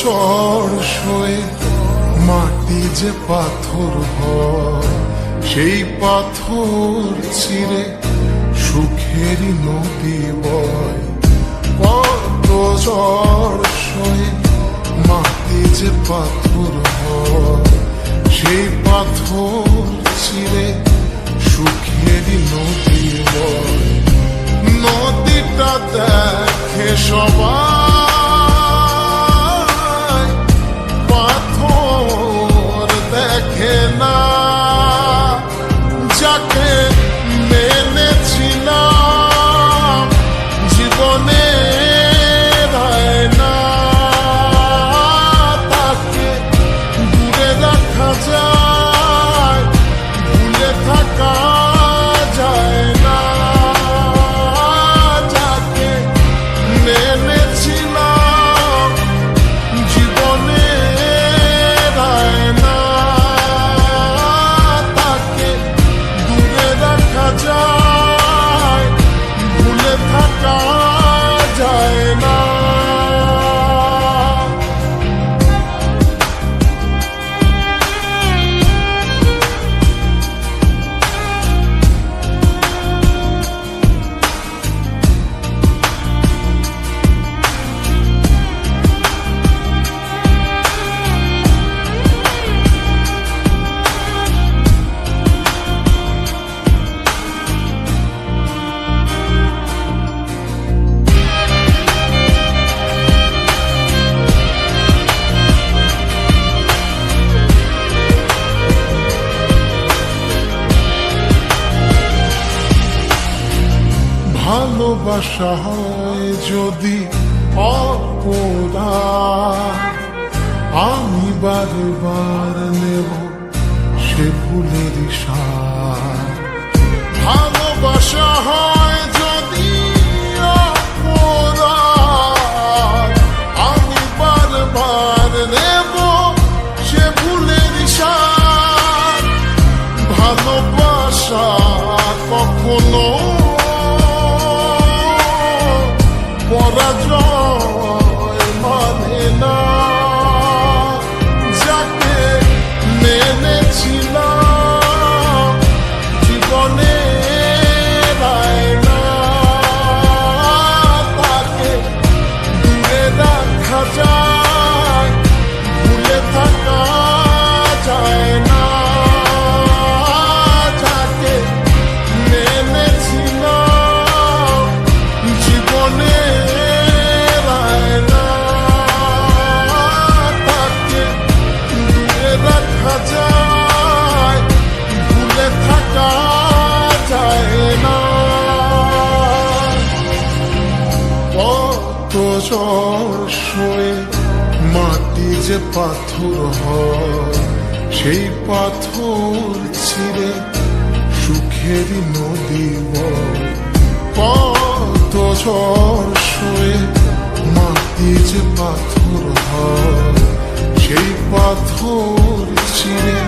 ঝড় সয়ে মাটি যে পাথর হয়, সেই পাথর চিরে সুখেরই নদী বয়। কত ঝড় সয়ে মাটি যে পাথর হয়, সেই পাথর চিরে সুখেরই নদী বয়। নদীটা দেখে সবাই, পাথর দেখে না। যাকে মেনেছিলাম জীবনে না, তাকে দূরে রাখা যায়, ভুলে থাকা যায় না। যাকে মেনেছিলাম জীবনে না, তাকে দূরে রাখা যায়, ভুলে থাকা যায় না। ভালোবাসা হয় যদি অপরাধ, আমি বারবার নেব সে ভুলের সার। ভালোবাসা হয় যদি অপরাধ, আমি বারবার নেব সে ভুলের সার। ভালোবাসা কখনো পরাজয় মানে না। যাকে মেনেছিলাম জীবনে না, তাকে দূরে রাখা যায়, ভুলে থাকা যায় না। যাকে মেনেছিলাম জীবনে যায়, ভুলে থাকা যায় না। কত ঝড় সয়ে মাটি যে পাথর হয়, সেই পাথর ছিঁড়ে সুখেরই নদী বয়। কত ঝড় সয়ে মাটি যে পাথর হয়, সেই পাথর ছিঁড়ে